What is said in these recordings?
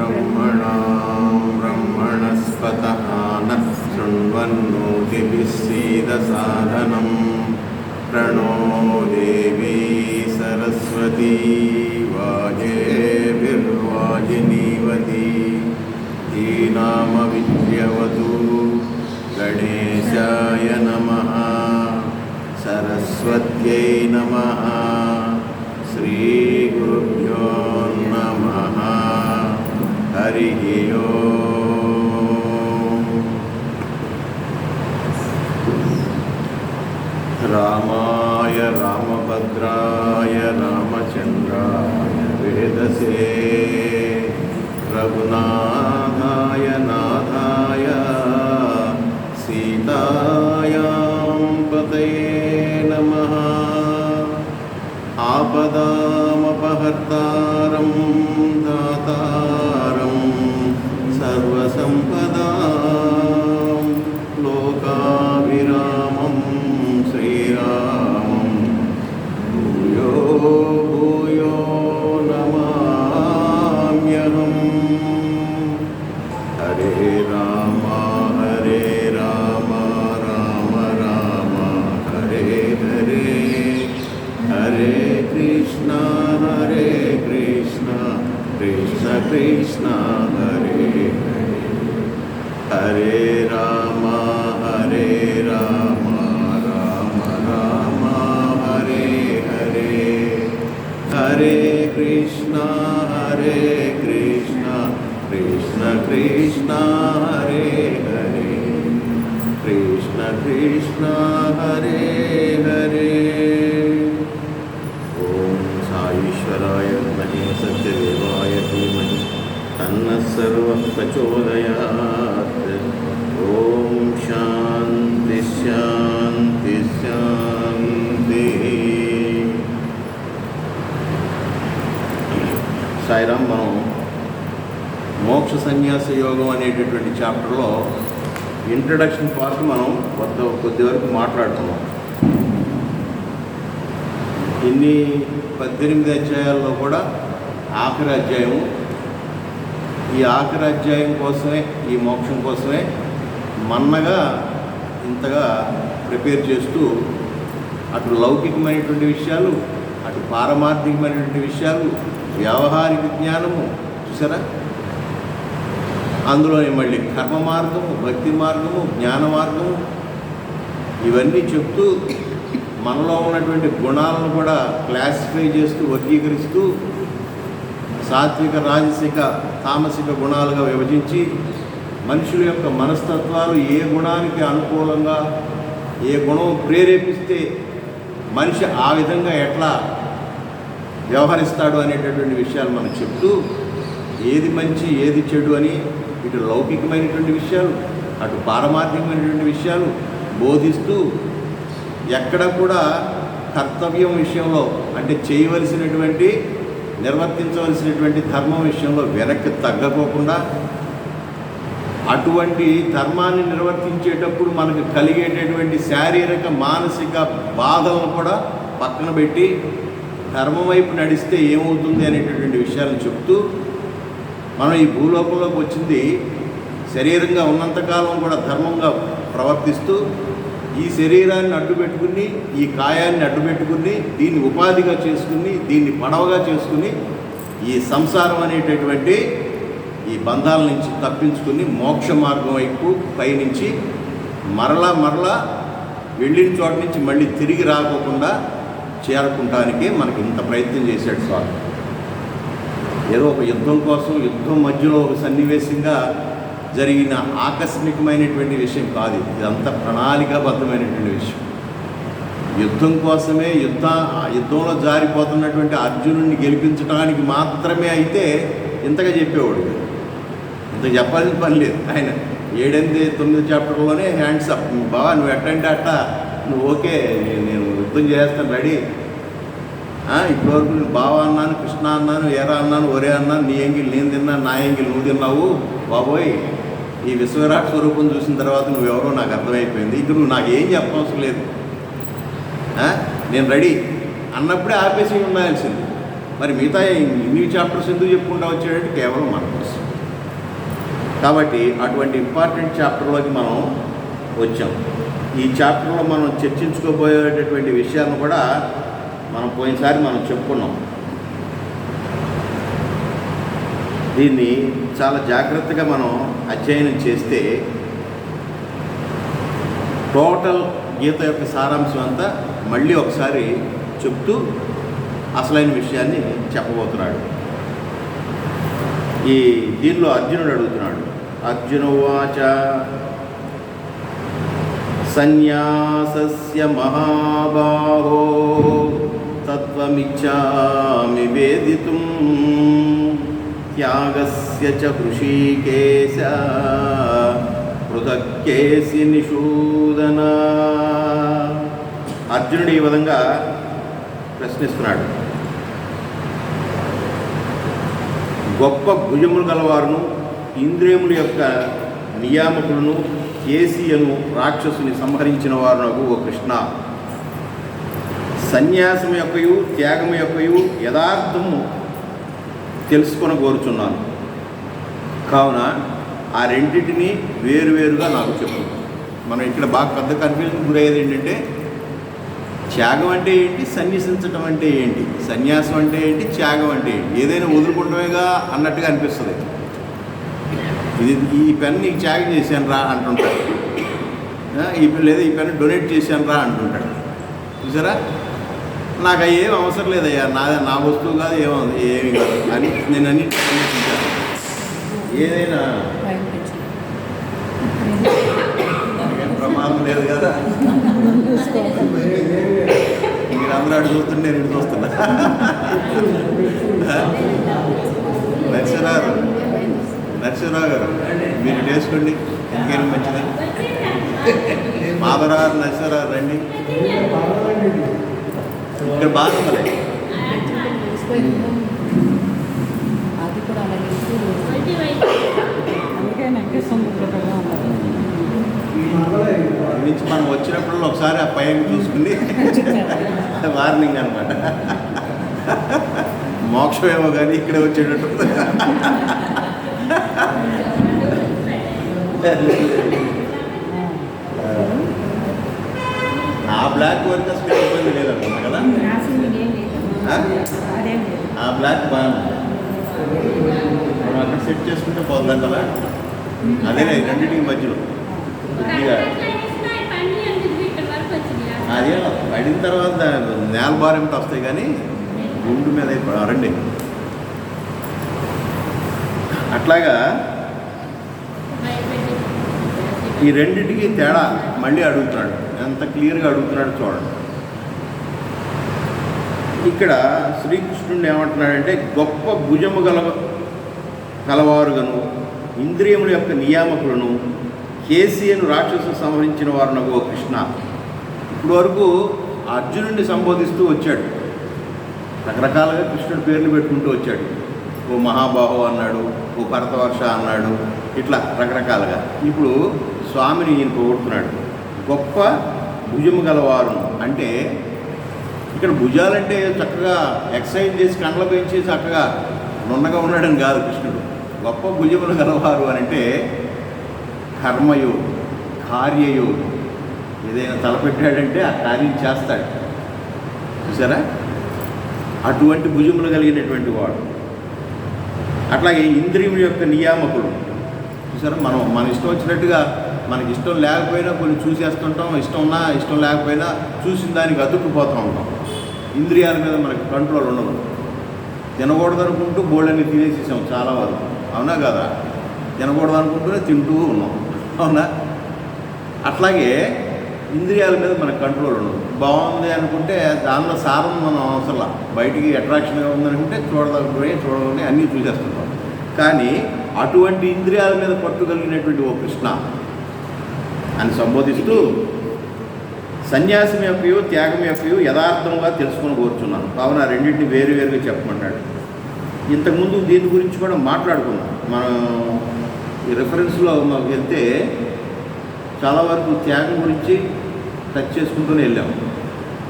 ब्रह्मणां ब्रह्मणस्पतः नः शृण्वन्नोतिभिः सीदसादनं प्रणो देवी सरस्वती वाजेभिर्वाजिनीवती धीनामविद्यवतु गणेशाय नमः सरस्वत्यै नमः श्रीगुरुभ्यो नमः हरिः ओम्। रामाय रामभद्राय रामचन्द्राय वेदसे रघुनाथाय नाथाय सीतायां पतये नमः। आपदामपहर्तारं दातारं सर्वसम्पदां लोकाभिरामं श्रीरामं भूयो भूयो नमाम्यहम्। हरे राम राम राम हरे हरे हरे कृष्णा कृष्ण कृष्ण हरे हरे हरे राम राम राम हरे हरे हरे कृष्णा कृष्ण कृष्ण हरे हरे कृष्ण कृष्ण हरे हरे। ओम साईश्वराय विद्महे सत्यदेवाय धीमहि तन्नः सर्वः प्रचोदयात्। ओम शांति शांति शांति। సాయిరాం, మనం మోక్ష సన్యాస యోగం అనేటటువంటి చాప్టర్లో ఇంట్రడక్షన్ పార్ట్ మనం కొద్ది వరకు మాట్లాడుతున్నాం. ఇన్ని 18 అధ్యాయాల్లో కూడా ఆఖరి అధ్యాయం, ఈ ఆఖరి అధ్యాయం కోసమే, ఈ మోక్షం కోసమే మన్నగా ఇంతగా ప్రిపేర్ చేస్తూ అటు లౌకికమైనటువంటి విషయాలు, అటు పారమార్థికమైనటువంటి విషయాలు, వ్యావహారిక జ్ఞానము చూసారా, అందులోనే మళ్ళీ కర్మ మార్గము, భక్తి మార్గము, జ్ఞాన మార్గము, ఇవన్నీ చెప్తూ మనలో ఉన్నటువంటి గుణాలను కూడా క్లాసిఫై చేస్తూ వర్గీకరిస్తూ సాత్విక, రాజసిక, తామసిక గుణాలుగా విభజించి మనుషుల యొక్క మనస్తత్వాలు ఏ గుణానికి అనుకూలంగా, ఏ గుణం ప్రేరేపిస్తే మనిషి ఆ విధంగా ఎట్లా వ్యవహరిస్తాడు అనేటటువంటి విషయాలు మనం చెప్తూ ఏది మంచి ఏది చెడు అని ఇటు లౌకికమైనటువంటి విషయాలు, అటు పారమార్థికమైనటువంటి విషయాలు బోధిస్తూ ఎక్కడ కూడా కర్తవ్యం విషయంలో, అంటే చేయవలసినటువంటి, నిర్వర్తించవలసినటువంటి ధర్మం విషయంలో వెనక్కి తగ్గకోకుండా, అటువంటి ధర్మాన్ని నిర్వర్తించేటప్పుడు మనకు కలిగేటటువంటి శారీరక, మానసిక బాధలను కూడా పక్కన పెట్టి ధర్మం వైపు నడిస్తే ఏమవుతుంది అనేటటువంటి విషయాలను చెప్తూ, మనం ఈ భూలోకంలోకి వచ్చింది శరీరంగా ఉన్నంతకాలం కూడా ధర్మంగా ప్రవర్తిస్తూ, ఈ శరీరాన్ని అడ్డుపెట్టుకుని, ఈ కాయాన్ని అడ్డుపెట్టుకుని, దీన్ని ఉపాధిగా చేసుకుని, దీన్ని పడవగా చేసుకుని ఈ సంసారం అనేటటువంటి ఈ బంధాల నుంచి తప్పించుకుని మోక్ష మార్గం వైపు పయనించి మరలా వెళ్ళిన చోట నుంచి మళ్ళీ తిరిగి రాకోకుండా చేరుకుంటానికే మనకి ఇంత ప్రయత్నం చేశాడు స్వామి. ఏదో ఒక యుద్ధం కోసం, యుద్ధం మధ్యలో ఒక సన్నివేశంగా జరిగిన ఆకస్మికమైనటువంటి విషయం కాదు, ఇదంతా ప్రణాళికాబద్ధమైనటువంటి విషయం. యుద్ధం కోసమే, యుద్ధంలో జారిపోతున్నటువంటి అర్జునుడిని గెలిపించడానికి మాత్రమే అయితే ఇంతగా చెప్పేవాడు. ఇంత చెప్పాల్సిన పని లేదు. ఆయన 7-9 చాప్టర్లోనే హ్యాండ్స్ అప్, బావా నువ్వు ఎట్టంటే అట్ట, నువ్వు ఓకే, నేను యుద్ధం చేస్తాను రెడీ. ఇప్పటివరకు నేను బావ అన్నాను, కృష్ణ అన్నాను, ఏరా అన్నాను, ఒరే అన్నాను, నీ ఎంగిల్ నేను తిన్నాను, నా ఎంగిల్ నువ్వు తిన్నావు. బాబోయ్, ఈ విశ్వవిరాట్ స్వరూపం చూసిన తర్వాత నువ్వెవరో నాకు అర్థమైపోయింది, ఇంక నువ్వు నాకు ఏం చెప్పవసరం లేదు, నేను రెడీ అన్నప్పుడే ఆపేసి ఉండాల్సింది. మరి మిగతా ఇన్ని చాప్టర్స్ ఎందుకు చెప్పుకుంటా వచ్చాడంటే కేవలం మన కోసం. కాబట్టి అటువంటి ఇంపార్టెంట్ చాప్టర్లోకి మనం వచ్చాం. ఈ చాప్టర్లో మనం చర్చించుకోబోయేటటువంటి విషయాలను కూడా మనం పోయినసారి మనం చెప్పుకున్నాం. దీన్ని చాలా జాగ్రత్తగా మనం అధ్యయనం చేస్తే టోటల్ గీత యొక్క సారాంశం అంతా మళ్ళీ ఒకసారి చెప్తూ అసలైన విషయాన్ని చెప్పబోతున్నాడు. ఈ దీనిలో అర్జునుడు అడుగుతున్నాడు. అర్జునోవాచ సన్యాసస్య మహాబాహో తత్వమిచ్ఛామి వేదితుం త్యాగస్య చ హృషీకేశ పృథక్కేసి నిషూదన. అర్జునుడు ఈ విధంగా ప్రశ్నిస్తున్నాడు. గొప్ప భుజములు గలవారును ఇంద్రియముల యొక్క నియామకులను కేసియను రాక్షసుని సంహరించిన వారునకు ఓ కృష్ణ, సన్యాసము యొక్కయు త్యాగము యొక్కయు యథార్థము తెలుసుకొని కోరుచున్నాను. కావున ఆ రెండింటినీ వేరువేరుగా నాకు చెప్పు. మనం ఇక్కడ బాగా పెద్ద కన్ఫ్యూజన్ గురయ్యేది ఏంటంటే త్యాగం అంటే ఏంటి, సన్యసించడం అంటే ఏంటి, సన్యాసం అంటే ఏంటి, త్యాగం అంటే ఏంటి, ఏదైనా వదులుకుంటమేగా అన్నట్టుగా అనిపిస్తుంది. ఇది ఈ పెన్ నీకు త్యాగం చేశాను రా అంటుంటాడు, లేదా ఈ పెన్ డొనేట్ చేశాను రా అంటుంటాడు. చూసారా, నాకు అవి ఏం అవసరం లేదయ్యా, నా వస్తువు కాదు, ఏమి కాదు అని నేను అన్ని సన్యసించాను. ఏదైనా ప్రమాదం లేదు కదా. మీరందరూ అటు చూస్తుంటే నేను ఇటు చూస్తున్నా. నరసింహరావు గారు మీరు వేసుకోండి, ఎందుకైనా మంచిది. మాధవరావు నరసింహరావు రండి, ఇక్కడ బాగుంది. నుంచి మనం వచ్చినప్పుడు ఒకసారి ఆ పైకి చూసుకుని వార్నింగ్ అనమాట. మోక్షమేమో కానీ ఇక్కడే వచ్చేటట్టు. ఆ బ్లాక్ వర్క్ అసలు ఇబ్బంది లేదనుకున్నా కదా. ఆ బ్లాక్ బాగుంది, మనం అక్కడ సెట్ చేసుకుంటే పోద్దాం కదా. అదేనే రెండింటికి మధ్యలో అదే పడిన తర్వాత నేల బారెంట వస్తాయి కానీ గుండు మీద రండి. అట్లాగా ఈ రెండింటికి తేడా మళ్ళీ అడుగుతున్నాడు. ఎంత క్లియర్గా అడుగుతున్నాడు చూడండి. ఇక్కడ శ్రీకృష్ణుడిని ఏమంటున్నాడంటే గొప్ప భుజము గలవారుగను ఇంద్రియముల యొక్క నియామకులను కేసియను రాక్షసులు సంహరించిన వారు నగో కృష్ణ. ఇప్పుడు వరకు అర్జునుడిని సంబోధిస్తూ వచ్చాడు, రకరకాలుగా కృష్ణుడి పేర్లు పెట్టుకుంటూ వచ్చాడు. ఓ మహాబాహు అన్నాడు, ఓ భరతవర్ష అన్నాడు, ఇట్లా రకరకాలుగా. ఇప్పుడు స్వామిని ఈయన పొగుడుతున్నాడు. గొప్ప భుజము గలవారు అంటే ఇక్కడ భుజాలంటే చక్కగా ఎక్సర్సైజ్ చేసి కండ్ల పెంచి చక్కగా నున్నగా ఉన్నాడని కాదు కృష్ణుడు. గొప్ప భుజములు గలవారు అని అంటే కర్మయోగి, కార్యయోగి. ఏదైనా తలపెట్టాడంటే ఆ కార్యం చేస్తాడు. చూసారా, అటువంటి భుజములు కలిగినటువంటి వాడు. అట్లాగే ఇంద్రియముల యొక్క నియామకుడు. చూసారా, మన ఇష్టం వచ్చినట్టుగా మనకి ఇష్టం లేకపోయినా కొన్ని చూసేస్తుంటాం, ఇష్టం ఉన్నా ఇష్టం లేకపోయినా చూసిన దానికి అతుక్కుపోతూ ఉంటాం. ఇంద్రియాల మీద మనకి కంట్రోల్ ఉండదు. తినకూడదు అనుకుంటూ బోళ్ళని తినేసేసాం చాలా వరకు, అవునా కదా. తినకూడదు అనుకుంటూనే తింటూ ఉన్నాం, అవునా. అట్లాగే ఇంద్రియాల మీద మనకు కంట్రోల్ ఉండదు. బాగుంది అనుకుంటే దానిలో సారం మనం అవసరం, బయటికి అట్రాక్షన్గా ఉందనుకుంటే చూడగలిగి అన్నీ చూసేస్తుంటాం. కానీ అటువంటి ఇంద్రియాల మీద పట్టుగలిగినటువంటి ఓ కృష్ణ అని సంబోధిస్తూ సన్యాసం యొక్కయు త్యాగం యొక్కయు యథార్థంగా తెలుసుకొని కోరుచున్నాను. కావున రెండింటిని వేరువేరుగా చెప్పమంటాడు. ఇంతకుముందు దీని గురించి కూడా మాట్లాడుకున్నాం. మనం ఈ రెఫరెన్స్లో మాకు వెళ్తే చాలా వరకు త్యాగం గురించి టచ్ చేసుకుంటూనే వెళ్ళాము.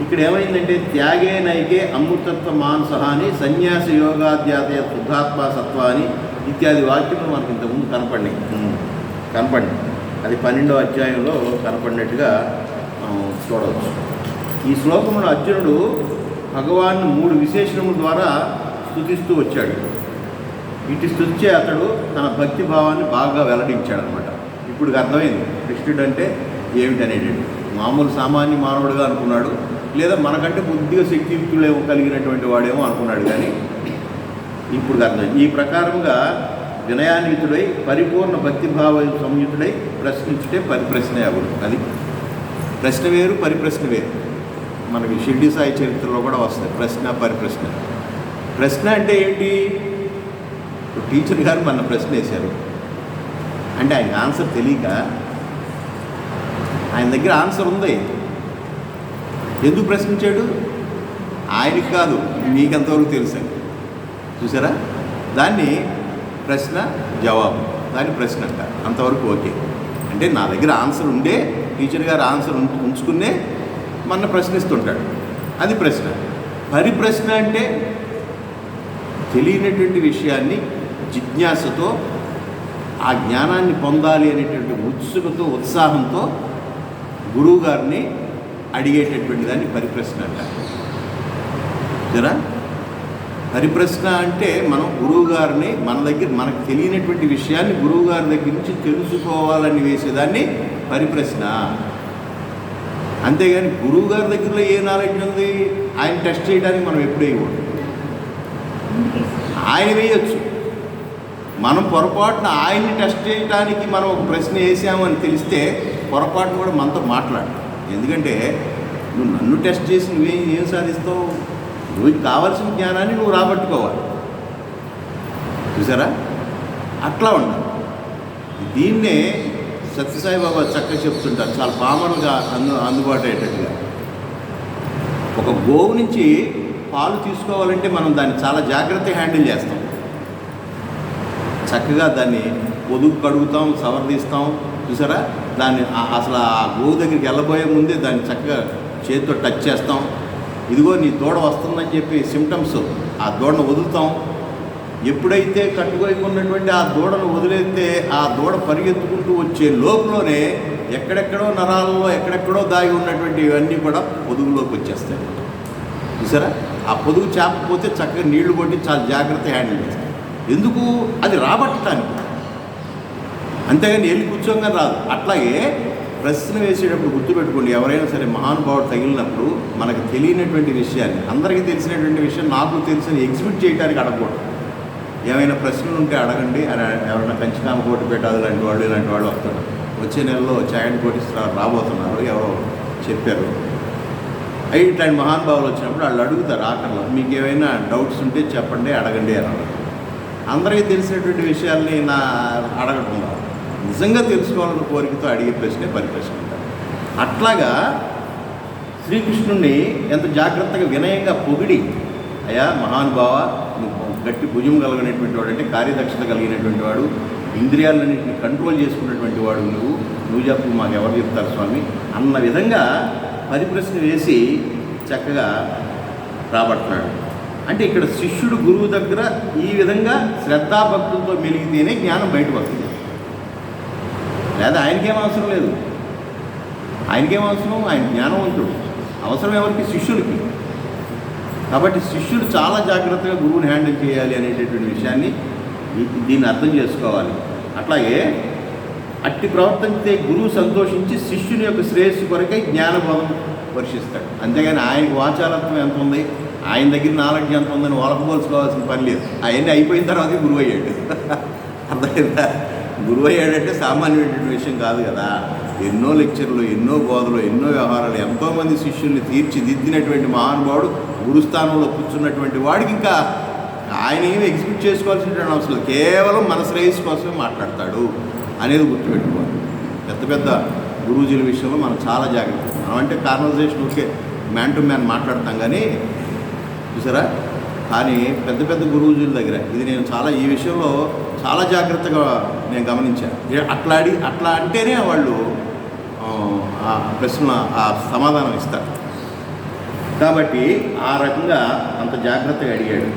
ఇక్కడ ఏమైందంటే త్యాగే నైకే అమృతత్వ మానస అని సన్యాస యోగాధ్యాతయ శుద్ధాత్మ సత్వ అని ఇత్యాది వాక్యములు మనకు ఇంతకుముందు కనపడినాయి. అది 12వ అధ్యాయంలో కనపడినట్టుగా చూడవచ్చు. ఈ శ్లోకంలో అర్జునుడు భగవాన్ని 3 విశేషణముల ద్వారా స్తుతిస్తూ వచ్చాడు. ఇటు స్తుతిచే అతడు తన భక్తి భావాన్ని బాగా వెల్లడించాడనమాట. ఇప్పుడు అర్థమైంది కృష్ణుడు అంటే ఏమిటనేటండి. మామూలు సామాన్య మానవుడుగా అనుకున్నాడు, లేదా మనకంటే బుద్ధిగా శక్తియుక్తులేమో కలిగినటువంటి వాడేమో అనుకున్నాడు. కానీ ఇప్పుడు అర్థమైంది. ఈ ప్రకారముగా వినయాన్వితుడై పరిపూర్ణ భక్తిభావ సంయుతుడై ప్రశ్నించుటే పరిప్రశ్నే అవ్వడు. అది ప్రశ్న వేరు, పరిప్రశ్న వేరు. మనకి షిర్డీ సాయి చరిత్రలో కూడా వస్తుంది ప్రశ్న, పరిప్రశ్న. ప్రశ్న అంటే ఏంటి? టీచర్ గారు మన ప్రశ్న వేశారు అంటే ఆయనకి ఆన్సర్ తెలియక, ఆయన దగ్గర ఆన్సర్ ఉంది, ఎందుకు ప్రశ్నించాడు? ఆయనకి కాదు, మీకెంతవరకు తెలుసు. చూసారా? దాన్ని ప్రశ్న జవాబు, దాన్ని ప్రశ్న అంటారు. అంతవరకు ఓకే. అంటే నా దగ్గర ఆన్సర్ ఉండే, టీచర్ గారు ఆన్సర్ ఉంచుకునే మన ప్రశ్నిస్తుంటాడు, అది ప్రశ్న. పరిప్రశ్న అంటే తెలియనటువంటి విషయాన్ని జిజ్ఞాసతో, ఆ జ్ఞానాన్ని పొందాలి అనేటువంటి ఉత్సుకతో, ఉత్సాహంతో గురువు గారిని అడిగేటటువంటి దాన్ని పరిప్రశ్న అంటారు. జరా పరిప్రశ్న అంటే మనం గురువు గారిని మనకు తెలియనటువంటి విషయాన్ని గురువు గారి దగ్గర నుంచి తెలుసుకోవాలని వేసేదాన్ని పరిప్రశ్న. అంతేగాని గురువు గారి దగ్గరలో ఏ నాలెడ్జ్ ఉంది ఆయన టెస్ట్ చేయడానికి మనం ఎప్పుడు వేయకూడదు. ఆయన వేయచ్చు, మనం పొరపాటున ఆయన్ని టెస్ట్ చేయడానికి మనం ఒక ప్రశ్న వేసామని తెలిస్తే పొరపాటును కూడా మనతో మాట్లాడు. ఎందుకంటే నువ్వు నన్ను టెస్ట్ చేసి నువ్వేం సాధిస్తావు? నువ్వు కావాల్సిన జ్ఞానాన్ని నువ్వు రాబట్టుకోవాలి. చూసారా? అట్లా ఉండాలి. దీన్నే సత్యసాయి బాబా చక్కగా చెప్తుంటారు, చాలా పామరుగా అందుబాటు అయ్యేటట్టుగా. ఒక గోవు నుంచి పాలు తీసుకోవాలంటే మనం దాన్ని చాలా జాగ్రత్తగా హ్యాండిల్ చేస్తాం. చక్కగా దాన్ని పొదుగు కడుగుతాం, సవరదీస్తాం. చూసారా? దాన్ని అసలు ఆ గోవు దగ్గరికి వెళ్ళబోయే ముందే దాన్ని చక్కగా చేతితో టచ్ చేస్తాం. ఇదిగో నీ దూడ వస్తుందని చెప్పి సిమ్టమ్స్, ఆ దూడను వదులుతాం. ఎప్పుడైతే కట్టుకోకున్నటువంటి ఆ దూడను వదిలేస్తే ఆ దూడ పరిగెత్తుకుంటూ వచ్చే లోపులోనే ఎక్కడెక్కడో నరాలలో ఎక్కడెక్కడో దాగి ఉన్నటువంటి ఇవన్నీ కూడా పొదుగులోకి వచ్చేస్తాయి. చూసారా? ఆ పొదుగు చేపకపోతే చక్కగా నీళ్లు కొట్టి చాలా జాగ్రత్తగా హ్యాండిల్ చేస్తాం. ఎందుకు? అది రాబట్టడానికి. అంతేగాని వెళ్ళి కూర్చోగా రాదు. అట్లాగే ప్రశ్న వేసేటప్పుడు గుర్తుపెట్టుకోండి, ఎవరైనా సరే మహానుభావుడు తగిలినప్పుడు మనకు తెలియనటువంటి విషయాన్ని, అందరికీ తెలిసినటువంటి విషయం నాకు తెలుసని ఎగ్జిబిట్ చేయడానికి అడగకూడదు. ఏమైనా ప్రశ్నలు ఉంటే అడగండి అని ఎవరైనా కంచికామ కోటిపేట ఇలాంటి వాళ్ళు వస్తారు. వచ్చే నెలలో చాయన్ కోటేశ్వర రాబోతున్నారు, ఎవరో చెప్పారు. ఇట్లాంటి మహానుభావులు వచ్చినప్పుడు వాళ్ళు అడుగుతారు ఆఖరిలో, మీకు ఏమైనా డౌట్స్ ఉంటే చెప్పండి, అడగండి అని. అందరికీ తెలిసినటువంటి విషయాల్ని అడగటం నిజంగా తెలుసుకోవాలన్న కోరికతో అడిగే ప్రశ్నే పరిప్రశ్న అంటారు. అట్లాగా శ్రీకృష్ణుణ్ణి ఎంత జాగ్రత్తగా వినయంగా పొగిడి, అయ్యా మహానుభావ, గట్టి భుజం కలిగినటువంటి వాడు, అంటే కార్యదక్షత కలిగినటువంటి వాడు, ఇంద్రియాలన్నింటినీ కంట్రోల్ చేసుకున్నటువంటి వాడు, నువ్వు చెప్పు, మాకు ఎవరు చెప్తారు స్వామి అన్న విధంగా పరిప్రశ్న వేసి చక్కగా రాబడుతున్నాడు. అంటే ఇక్కడ శిష్యుడు గురువు దగ్గర ఈ విధంగా శ్రద్ధాభక్తులతో మెలిగితేనే జ్ఞానం బయటకు వస్తుంది. లేదా ఆయనకేం అవసరం లేదు. ఆయనకేం అవసరం? ఆయన జ్ఞానవంతుడు. అవసరం ఎవరికి? శిష్యుడికి. కాబట్టి శిష్యుడు చాలా జాగ్రత్తగా గురువుని హ్యాండిల్ చేయాలి అనేటటువంటి విషయాన్ని దీన్ని అర్థం చేసుకోవాలి. అట్లాగే అట్టి ప్రవర్తించే గురువు సంతోషించి శిష్యుని యొక్క శ్రేయస్సు కొరకై జ్ఞానబోధం వర్షిస్తాడు. అంతేగాని ఆయనకు వాచాలత్వం ఎంత ఉంది, ఆయన దగ్గర నాలెడ్జ్ ఎంత ఉందని ఒలకపోల్చుకోవాల్సిన పని లేదు. అవన్నీ అయిపోయిన తర్వాత గురువు అయ్యాడు. అర్థమైందా? గురువు అయ్యాడంటే సామాన్యమైనటువంటి విషయం కాదు కదా. ఎన్నో లెక్చర్లు, ఎన్నో బోధలు, ఎన్నో వ్యవహారాలు, ఎంతోమంది శిష్యుల్ని తీర్చిదిద్దినటువంటి మహానుభావుడు గురుస్థానంలో కూర్చున్నటువంటి వాడికి ఇంకా ఆయన ఏమి ఎగ్జిక్యూట్ చేసుకోవాల్సినటువంటి అవసరం లేదు. కేవలం మన శ్రేయస్సు కోసమే మాట్లాడతాడు అనేది గుర్తుపెట్టుకోవాలి. పెద్ద పెద్ద గురూజీల విషయంలో మనం చాలా జాగ్రత్త. మనం అంటే conversation okay, man to man మాట్లాడతాం కానీ, చూసారా? కానీ పెద్ద పెద్ద గురూజీల దగ్గర ఇది నేను చాలా ఈ విషయంలో చాలా జాగ్రత్తగా నేను గమనించాను. అట్లా అంటేనే వాళ్ళు ఆ ప్రశ్న ఆ సమాధానం ఇస్తారు. కాబట్టి ఆ రకంగా అంత జాగ్రత్తగా అడిగాడు.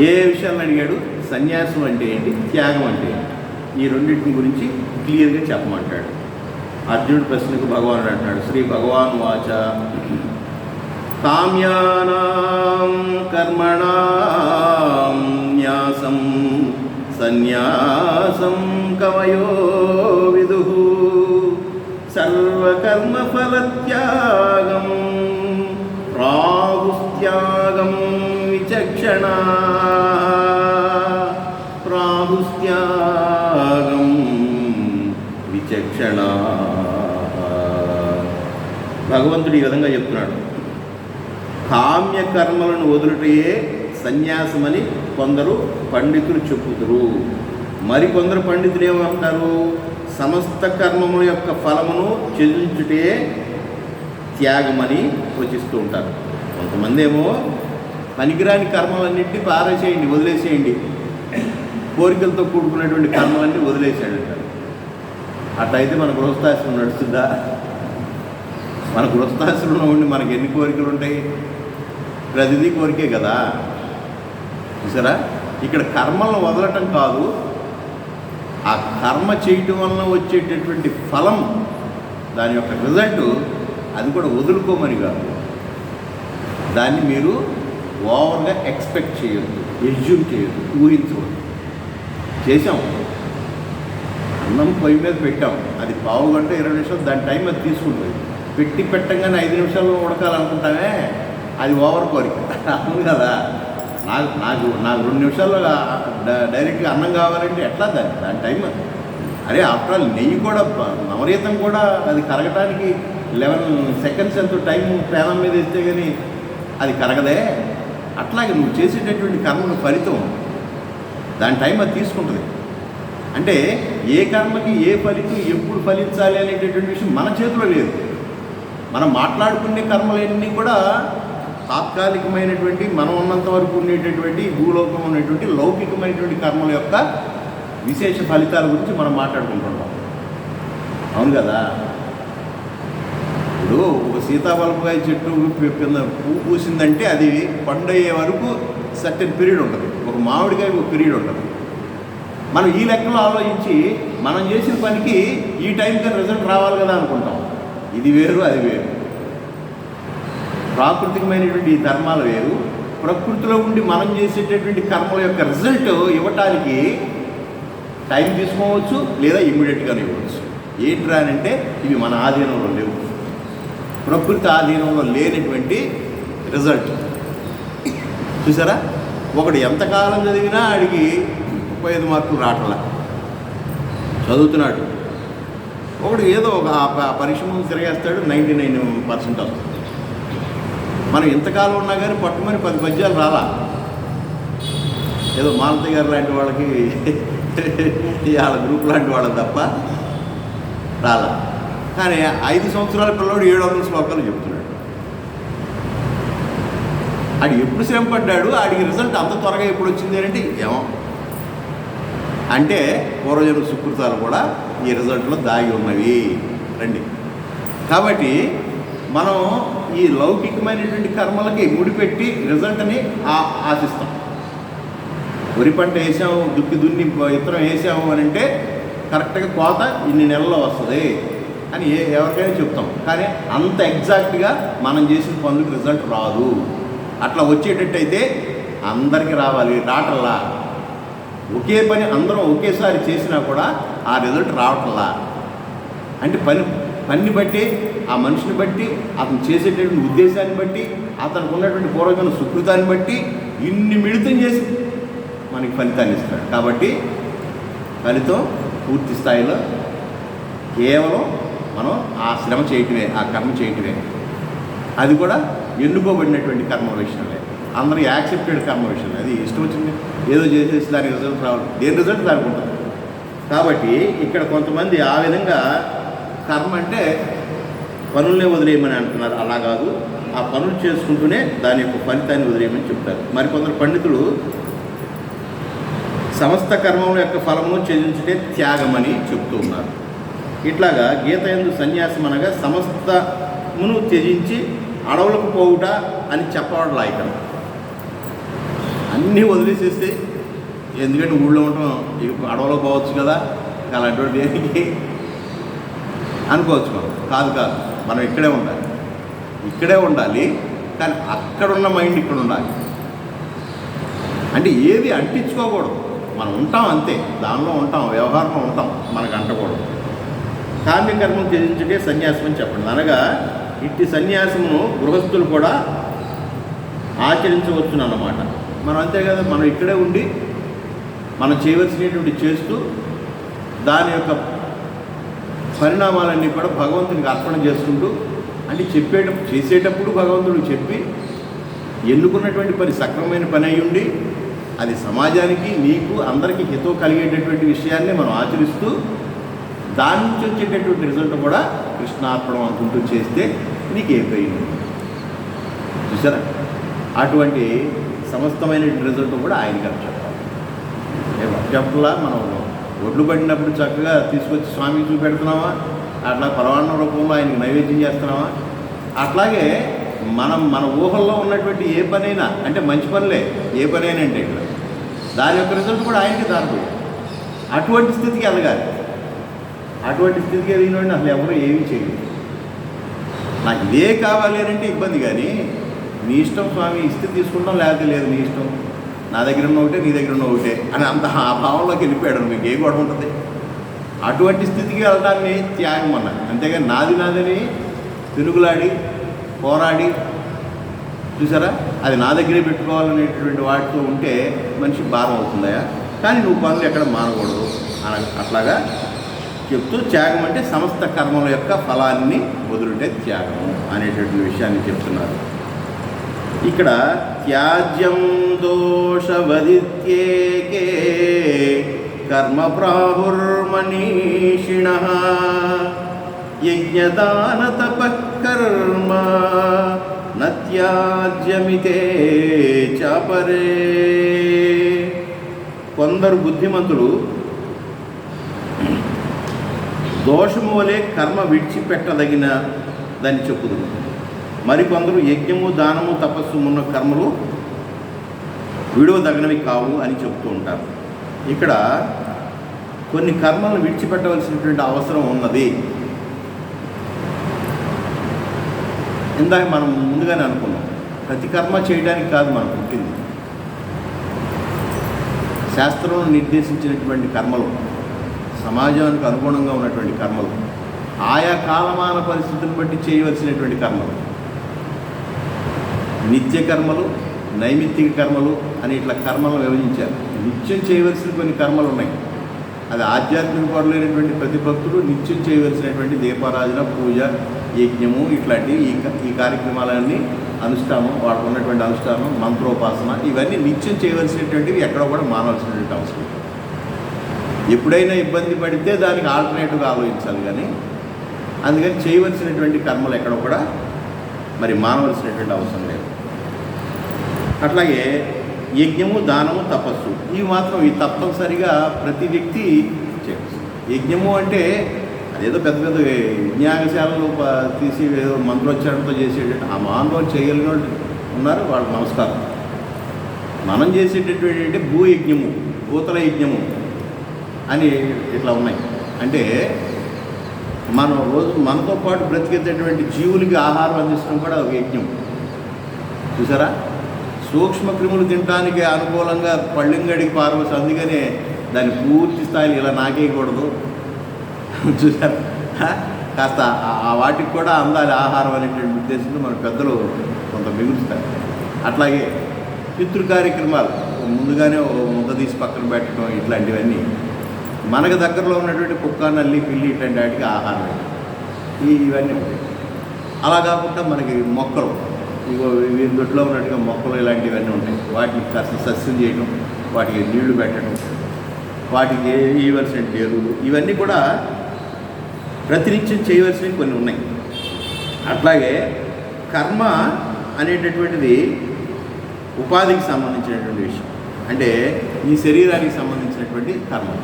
ఏ విషయాలను అడిగాడు? సన్యాసం అంటే ఏంటి, త్యాగం అంటే ఏంటి, ఈ రెండింటిని గురించి క్లియర్గా చెప్పమంటాడు. అర్జునుడి ప్రశ్నకు భగవానుడు అంటాడు, శ్రీ భగవాన్ వాచ కామ్యానాం కర్మణాం న్యాసం సన్యాసం కవయో విదుః సర్వకర్మఫలత్యాగం ప్రాహుస్త్యాగం విచక్షణ. భగవంతుడు ఈ విధంగా చెప్తున్నాడు, కామ్యకర్మలను వదులుటయే సన్యాసమని కొందరు పండితులు చెప్పుదురు. మరికొందరు పండితులు ఏమంటారు? సమస్త కర్మముల యొక్క ఫలమును చెల్లించుటే త్యాగమని వచిస్తూ ఉంటారు. కొంతమంది ఏమో పనికిరాని కర్మలన్నింటినీ పారేసేయండి, వదిలేసేయండి, కోరికలతో కూడుకున్నటువంటి కర్మలన్నీ వదిలేసాడు అంటారు. అట్లయితే మన గృహస్థాశ్రమం నడుస్తుందా? మన గృహస్థాశ్రమంలో ఉండి మనకి ఎన్ని కోరికలు ఉంటాయి? ప్రతిదీ కోరికే కదా. చూసారా, ఇక్కడ కర్మలను వదలటం కాదు, ఆ కర్మ చేయటం వలన వచ్చేటటువంటి ఫలం, దాని యొక్క రిజల్ట్, అది కూడా వదులుకోమని కాదు. దాన్ని మీరు ఓవర్గా ఎక్స్పెక్ట్ చేయొద్దు, ఎజ్యూమ్ చేయొద్దు, ఊహించవద్దు. చేసాం, అన్నం పొయ్యి మీద పెట్టాం, అది పావు గంట 20 నిమిషాలు దాని టైం అది తీసుకుంటుంది. పెట్టంగానే 5 నిమిషాల్లో ఉడకాలనుకుంటామే, అది ఓవర్ కోరిక. అవును కదా. నాకు 2 నిమిషాల్లో డైరెక్ట్గా అన్నం కావాలంటే ఎట్లా? దాని టైం. అరే ఆఫ్టర్ ఆల్ నెయ్యి కూడా, నవరీతం కూడా అది కరగటానికి 11 సెకండ్స్ ఎంతో టైం పేనం మీద వేస్తే కానీ అది కరగదే. అట్లాగే నువ్వు చేసేటటువంటి కర్మల ఫలితం, దాని టైం అది తీసుకుంటుంది. అంటే ఏ కర్మకి ఏ ఫలితం ఎప్పుడు ఫలించాలి అనేటటువంటి విషయం మన చేతిలో లేదు. మనం మాట్లాడుకునే కర్మలన్నీ కూడా తాత్కాలికమైనటువంటి, మనం ఉన్నంత వరకు ఉండేటటువంటి భూలోకం ఉన్నటువంటి లౌకికమైనటువంటి కర్మల యొక్క విశేష ఫలితాల గురించి మనం మాట్లాడుకుంటున్నాం. అవును కదా. ఇప్పుడు ఒక సీతాఫలకాయ చెట్టు కింద పువ్వు పూసిందంటే అది పండు అయ్యే వరకు సర్టెన్ పీరియడ్ ఉంటుంది. ఒక మామిడికాయ ఒక పీరియడ్ ఉంటుంది. మనం ఈ లెక్కలో ఆలోచించి మనం చేసిన పనికి ఈ టైంకి రిజల్ట్ రావాలి కదా అనుకుంటాం. ఇది వేరు, అది వేరు. ప్రాకృతికమైనటువంటి ఈ ధర్మాలు వేరు. ప్రకృతిలో ఉండి మనం చేసేటటువంటి కర్మల యొక్క రిజల్ట్ ఇవ్వటానికి టైం తీసుకోవచ్చు, లేదా ఇమ్మీడియట్గానే ఇవ్వచ్చు. ఏంట్రా అంటే ఇవి మన ఆధీనంలో లేవు, ప్రకృతి ఆధీనంలో లేనటువంటి రిజల్ట్. చూసారా, ఒకడు ఎంతకాలం చదివినా ఆడికి 35 మార్కులు రావట్లా, చదువుతున్నాడు. ఒకడు ఏదో ఒక పరీక్ష ముందు తిరిగేస్తాడు, 99% వస్తుంది. మనం ఇంతకాలం ఉన్నా కానీ పట్టుమని 10 పద్యాలు రాలా. ఏదో మాలతి గారు లాంటి వాళ్ళకి, వాళ్ళ గ్రూప్ లాంటి వాళ్ళకి తప్ప రాలా. కానీ 5 సంవత్సరాల పిల్లవాడు 700 శ్లోకాలు చెప్తున్నాడు. ఆడు ఎప్పుడు శ్రమ పడ్డాడు, ఆడికి రిజల్ట్ అంత త్వరగా ఎప్పుడు వచ్చింది అంటే ఏమో. అంటే పూర్వజన్మ సుకృతాలు కూడా ఈ రిజల్ట్లో దాగి ఉన్నవి. రండి. కాబట్టి మనం ఈ లౌకికమైనటువంటి కర్మలకి ముడిపెట్టి రిజల్ట్ని ఆశిస్తాం. వరి పంట వేసాము, దున్ని ఇత్తనం వేసాము అని అంటే కరెక్ట్గా కోత ఇన్ని నెలల్లో వస్తుంది అని ఎవరికైనా చెప్తాం. కానీ అంత ఎగ్జాక్ట్గా మనం చేసిన పనులకు రిజల్ట్ రాదు. అట్లా వచ్చేటట్టయితే అందరికీ రావాలి, రావటల్లా. ఒకే పని అందరం ఒకేసారి చేసినా కూడా ఆ రిజల్ట్ రావటల్లా. అంటే పని బట్టి, ఆ మనిషిని బట్టి, అతను చేసేటటువంటి ఉద్దేశాన్ని బట్టి, అతనికి ఉన్నటువంటి పూర్వజన్మ సుకృతాన్ని బట్టి ఇన్ని మిళితం చేసి మనకి ఫలితాన్ని ఇస్తాడు. కాబట్టి ఫలితం పూర్తి స్థాయిలో కేవలం మనం ఆ శ్రమ చేయటమే, ఆ కర్మ చేయటమే. అది కూడా ఎన్నుకోబడినటువంటి కర్మ విషయంలో, అందరూ యాక్సెప్టెడ్ కర్మ విషయంలో. అది ఇష్టం వచ్చింది ఏదో చేసేసి దానికి రిజల్ట్ రావాలి, దేని రిజల్ట్ దానికి ఉంటుంది. కాబట్టి ఇక్కడ కొంతమంది ఆ విధంగా కర్మ అంటే పనులనే వదిలేయమని అంటున్నారు. అలా కాదు, ఆ పనులు చేసుకుంటూనే దాని యొక్క ఫలితాన్ని వదిలేయమని చెప్తారు. మరికొందరు పండితులు సమస్త కర్మముల యొక్క ఫలమును చెల్లించుటే త్యాగమని చెప్తూ ఉన్నారు. ఇట్లాగా గీత యందు సన్యాసం అనగా సమస్తమును త్యజించి అడవులకు పోవుట అని చెప్పవట్లా. ఇక్కడ అన్నీ వదిలేసేస్తే ఎందుకంటే ఊళ్ళో ఉండటం అడవిలో పోవచ్చు కదా, అలాంటి దేనికి అనుకోవచ్చు. మనం మనం ఇక్కడే ఉండాలి కానీ అక్కడున్న మైండ్ ఇక్కడ ఉండాలి. అంటే ఏది అంటించుకోకూడదు, మనం ఉంటాం అంతే, దానిలో ఉంటాం, వ్యవహారంలో ఉంటాం, మనకు అంటకూడదు. కామ్యకర్మం త్యజించుటే సన్యాసం అని చెప్పండి. అనగా ఇట్టి సన్యాసమును గృహస్థులు కూడా ఆచరించవచ్చును అన్నమాట. మనం అంతే కదా, మనం ఇక్కడే ఉండి మనం చేయవలసినటువంటి చేస్తూ దాని యొక్క పరిణామాలన్నీ కూడా భగవంతునికి అర్పణ చేసుకుంటూ, అంటే చేసేటప్పుడు భగవంతుడికి చెప్పి ఎన్నుకున్నటువంటి పని సక్రమమైన పని అయి ఉండి అది సమాజానికి నీకు అందరికీ హితం కలిగేటటువంటి విషయాన్ని మనం ఆచరిస్తూ దాని నుంచి వచ్చేటటువంటి రిజల్ట్ కూడా కృష్ణార్పణం అనుకుంటూ చేస్తే నీకేం పోయింది చూసారా. అటువంటి సమస్తమైన రిజల్ట్ కూడా ఆయనకి చెప్పాలి. మనం ఒడ్లు పడినప్పుడు చక్కగా తీసుకొచ్చి స్వామికి చూపెడుతున్నావా, అట్లా పరమాన్న రూపంలో ఆయనకి నైవేద్యం చేస్తున్నావా, అట్లాగే మన ఊహల్లో ఉన్నటువంటి ఏ పనైనా, అంటే మంచి పనులే ఏ పనైనా అంటే ఇక్కడ దాని యొక్క రిజల్ట్ కూడా ఆయనకి దారిపోయి అటువంటి స్థితికి ఎదగాలి. అటువంటి స్థితికి ఎదిగినోడిని అసలు ఎవరు ఏమీ చేయలేదు. నాకు ఇదే కావాలి అని అంటే ఇబ్బంది, కానీ నీ ఇష్టం స్వామి, ఇస్తే తీసుకుంటాం లేకపోతే లేదు నీ ఇష్టం, నా దగ్గర ఉన్న ఒకటే నీ దగ్గర ఉన్న ఒకటే అని అంత ఆ భావంలోకి వెళ్ళిపోయాడు. మీకు ఏ గొడవ ఉంటుంది. అటువంటి స్థితికి వెళ్ళడాన్ని త్యాగం అన్నారు. అంతేగాని నాదని తిరుగులాడి పోరాడి చూసారా, అది నా దగ్గరే పెట్టుకోవాలనేటువంటి వాటితో ఉంటే మనిషి భారం అవుతుందయా. కానీ నువ్వు పనులు ఎక్కడ మానకూడదు అట్లాగా చెప్తూ త్యాగం అంటే సమస్త కర్మల యొక్క ఫలాన్ని వదులుంటే త్యాగము అనేటటువంటి విషయాన్ని చెప్తున్నారు. ఇక్కడ త్యాజ్యం దోషవదిత్యేకే కర్మ ప్రాహుర్మనీషిణః యజ్ఞదాన తపఃకర్మ నత్యాజ్యమితే చాపరే. కొందరు బుద్ధిమంతులు దోషము వలె కర్మ విడిచిపెట్టదగిన దాన్ని చెప్పుదురు. మరికొందరు యజ్ఞము దానము తపస్సు ఉన్న కర్మలు విడవదగినవి కావు అని చెప్తూ ఉంటారు. ఇక్కడ కొన్ని కర్మలను విడిచిపెట్టవలసినటువంటి అవసరం ఉన్నది. ఇందాక మనం ముందుగానే అనుకున్నాం, ప్రతి కర్మ చేయడానికి కాదు మనం పుట్టింది. శాస్త్రంలో నిర్దేశించినటువంటి కర్మలు, సమాజానికి అనుగుణంగా ఉన్నటువంటి కర్మలు, ఆయా కాలమాన పరిస్థితులను బట్టి చేయవలసినటువంటి కర్మలు, నిత్య కర్మలు, నైమిత్తిక కర్మలు అని ఇట్లా కర్మలను విభజించారు. నిత్యం చేయవలసిన కొన్ని కర్మలు ఉన్నాయి. అది ఆధ్యాత్మిక పరులైనటువంటి ప్రతి భక్తుడు నిత్యం చేయవలసినటువంటి దీపారాధన, పూజ, యజ్ఞము ఇట్లాంటి ఈ కార్యక్రమాలన్నీ అనుష్ఠానం, వాటికి ఉన్నటువంటి అనుష్ఠానం, మంత్రోపాసన ఇవన్నీ నిత్యం చేయవలసినటువంటివి ఎక్కడ కూడా మానవలసినటువంటి అవసరం. ఎప్పుడైనా ఇబ్బంది పడితే దానికి ఆల్టర్నేటివ్గా ఆలోచించాలి, కానీ అందుకని చేయవలసినటువంటి కర్మలు ఎక్కడ కూడా మరి మానవలసినటువంటి అవసరం లేదు. అట్లాగే యజ్ఞము దానము తపస్సు ఇవి మాత్రం ఈ తప్పనిసరిగా ప్రతి వ్యక్తి చేయవచ్చు. యజ్ఞము అంటే అదేదో పెద్ద పెద్ద యజ్ఞాగశాలలో తీసి ఏదో మంత్రోచ్చారణతో చేసేటట్టు ఆ మానవులు చేయగలిగిన వాళ్ళు ఉన్నారు, వాళ్ళకి నమస్కారం. మనం చేసేటటువంటి భూయజ్ఞము, భూతల యజ్ఞము అని ఇట్లా ఉన్నాయి. అంటే మనం రోజు మనతో పాటు బ్రతికేటటువంటి జీవులకి ఆహారం అందించడం కూడా ఒక యజ్ఞం. చూసారా, సూక్ష్మ క్రిములు తినడానికి అనుకూలంగా పళ్ళింగడికి పారవచ్చు, అందుకనే దాన్ని పూర్తి స్థాయిలో ఇలా నాకేయకూడదు. చూసారా, కాస్త ఆ వాటికి కూడా అందాలి ఆహారం అనేటువంటి ఉద్దేశంతో మన పెద్దలు కొంత మిగులుస్తారు. అట్లాగే పితృ కార్యక్రమాలు ముందుగానే ముద్ద తీసి పక్కన పెట్టడం ఇట్లాంటివన్నీ మనకు దగ్గరలో ఉన్నటువంటి కుక్క, నల్లి, పిల్లి ఇట్లాంటి వాటికి ఆహారం ఇవన్నీ ఉంటాయి. అలా కాకుండా మనకి మొక్కలు, ఇగో వీరి దొడ్లో ఉన్నట్టుగా మొక్కలు ఇలాంటివన్నీ ఉంటాయి. వాటికి కాస్త సస్యం చేయడం, వాటికి నీళ్లు పెట్టడం, వాటికి ఇవ్వాల్సిన ఎరువులు ఇవన్నీ కూడా ప్రతినిత్యం చేయవలసినవి కొన్ని ఉన్నాయి. అట్లాగే కర్మ అనేటటువంటిది ఉపాధికి సంబంధించినటువంటి విషయం. అంటే ఈ శరీరానికి సంబంధించినటువంటి కర్మలు,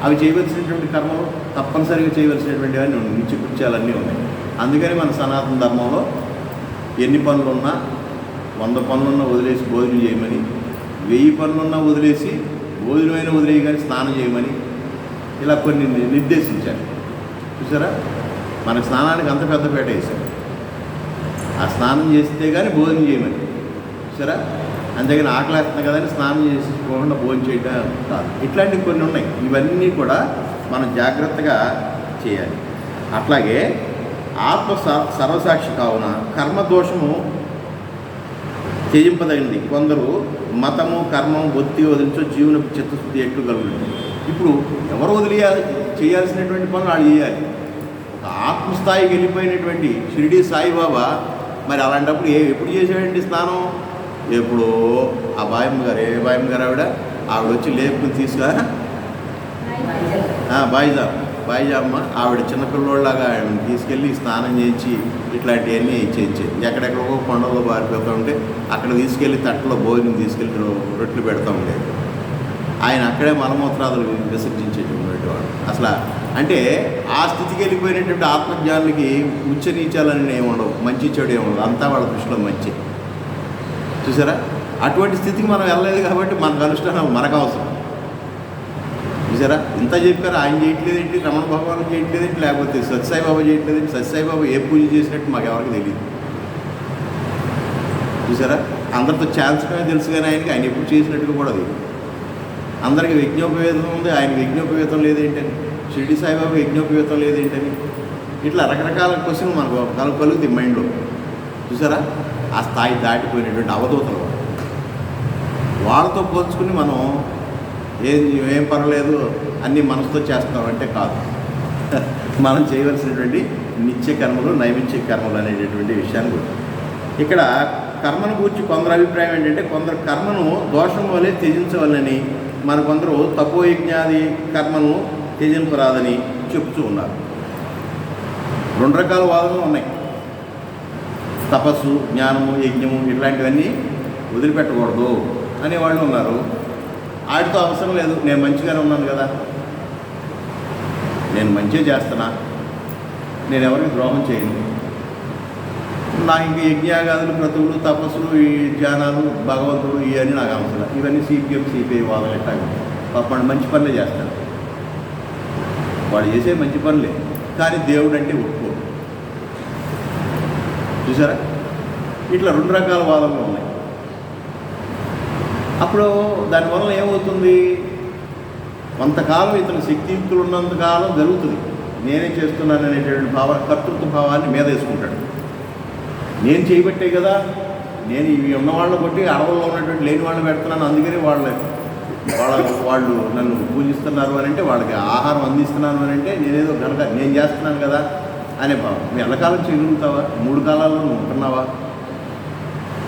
అవి చేయవలసినటువంటి కర్మలు తప్పనిసరిగా చేయవలసినటువంటివన్నీ ఉన్నాయి, నిత్యకృత్యాలన్నీ ఉన్నాయి. అందుకని మన సనాతన ధర్మంలో ఎన్ని పనులున్నా 100 పనులున్నా వదిలేసి భోజనం చేయమని, 1000 పనులున్నా వదిలేసి భోజనమైన వదిలేయి కానీ స్నానం చేయమని ఇలా కొన్ని నిర్దేశించారు. చూసారా, మనకు స్నానానికి అంత పెద్దపేట వేశారు. ఆ స్నానం చేస్తే కానీ భోజనం చేయమని. చూసారా, అంతేగాని ఆకలేస్తుంది కదని స్నానం చేసుకోకుండా భోజనం చేయడం కాదు. ఇట్లాంటివి కొన్ని ఉన్నాయి. ఇవన్నీ కూడా మనం జాగ్రత్తగా చేయాలి. అట్లాగే ఆత్మ సర్వసాక్షి కావున కర్మదోషము త్యజింపదగింది. కొందరు మతము కర్మం బొత్తిగా వదిలించో జీవనకు చిత్తశుద్ధి ఎట్లు కలుగుతుంది. ఇప్పుడు ఎవరు వదిలేయాలి? చేయాల్సినటువంటి పనులు వాళ్ళు చేయాలి. ఒక ఆత్మస్థాయికి వెళ్ళిపోయినటువంటి షిరిడి సాయిబాబా మరి అలాంటప్పుడు ఎప్పుడు చేసాడండి స్నానం? ఎప్పుడో ఆ బాయమ్మ గారు, ఏ బాయమ్మ గారు ఆవిడ వచ్చి లేపుకుని తీసుకురా బాయిజామ్మ ఆవిడ చిన్నపిల్లోళ్ళలాగా ఆవిడని తీసుకెళ్ళి స్నానం చేయించి ఇట్లాంటివన్నీ చేయించేది. ఎక్కడెక్కడికో కొండల్లో పారిపోతూ ఉంటే అక్కడ తీసుకెళ్ళి తట్టలో భోజనం తీసుకెళ్ళి రొట్టెలు పెడతా ఉండేది. ఆయన అక్కడే మలమూత్రాదులు విసర్జించేటువంటి వాడు. అసలు అంటే ఆ స్థితికి వెళ్ళిపోయినటువంటి ఆత్మజ్ఞానులకి ఉచ్చ నీచాలని ఏమి ఉండవు, మంచి చెడు ఏమి ఉండదు, అంతా వాళ్ళ దృష్టిలో మంచి. చూసారా, అటువంటి స్థితికి మనం వెళ్ళలేదు కాబట్టి మనకు అనుష్ఠానం మనకు అవసరం. చూసారా, ఇంత చెప్పారు. ఆయన చేయట్లేదేంటి, రమణ భగవాన్ చేయట్లేదేంటి, లేకపోతే సత్యసాయిబాబా చేయట్లేదేంటి? సత్యసాయిబాబా ఏ పూజ చేసినట్టు మాకు ఎవరికి తెలియదు. చూసారా, అందరితో ఛాన్స్గా తెలుసు కానీ ఆయన ఎప్పుడు చేసినట్టుగా కూడా తెలియదు. అందరికీ యజ్ఞోపవేతం ఉంది, ఆయనకి యజ్ఞోపవేతం లేదేంటని, షిరిడి సాయిబాబా యజ్ఞోపవేతం లేదేంటని, ఇట్లా రకరకాల క్వశ్చన్ మనకు కలుగుతాయి మైండ్లో. చూసారా, ఆ స్థాయి దాటిపోయినటువంటి అవధూతలు వాళ్ళతో పోల్చుకుని మనం ఏం పర్వాలేదు అన్నీ మనసుతో చేస్తామంటే కాదు. మనం చేయవలసినటువంటి నిత్య కర్మలు, నైమిత్య కర్మలు అనేటటువంటి విషయాన్ని ఇక్కడ కర్మను గురించి కొందరు అభిప్రాయం ఏంటంటే, కొందరు కర్మను దోషం వల్లే త్యజించవలని, మరికొందరు తపోయజ్ఞాది కర్మను త్యజింపరాదని చెప్తూ ఉన్నారు. 2 రకాల వాదనలు ఉన్నాయి. తపస్సు, జ్ఞానము, యజ్ఞము ఇట్లాంటివన్నీ వదిలిపెట్టకూడదు అనేవాళ్ళు ఉన్నారు. వాటితో అవసరం లేదు, నేను మంచిగానే ఉన్నాను కదా, నేను మంచిగా చేస్తున్నా, నేను ఎవరికి ద్రోహం చేయను, నాకు ఇంక యజ్ఞాగాదులు, క్రతువులు, తపస్సులు, ఈ ధ్యానాలు, భగవంతుడు ఇవన్నీ నాకు అవసరం. ఇవన్నీ సిపిఐ వాదన ఎట్టా పాపం మంచి పనులే చేస్తారు. వాడు చేసే మంచి పనులే, కానీ దేవుడు అంటే ఒప్పుకో. చూసారా, ఇట్లా 2 రకాల వాదనలు ఉన్నాయి. అప్పుడు దానివల్ల ఏమవుతుంది, కొంతకాలం ఇతను శక్తియుక్తులు ఉన్నంతకాలం జరుగుతుంది. నేనే చేస్తున్నాను అనేటువంటి కర్తృత్వ భావాన్ని మీద వేసుకుంటాడు. నేను చేయబట్టే కదా, నేను ఇవి ఉన్నవాళ్ళని బట్టి అడవుల్లో ఉన్నటువంటి లేని వాళ్ళని పెడుతున్నాను, అందుకని వాళ్ళు నన్ను పూజిస్తున్నారు అని అంటే, వాళ్ళకి ఆహారం అందిస్తున్నాను అని అంటే, నేనేదో కనుక నేను చేస్తున్నాను కదా అనే భావం. నువ్వు ఎల్లకాలం చేయగలుగుతావా? 3 కాలాల్లో నువ్వు ఉంటున్నావా?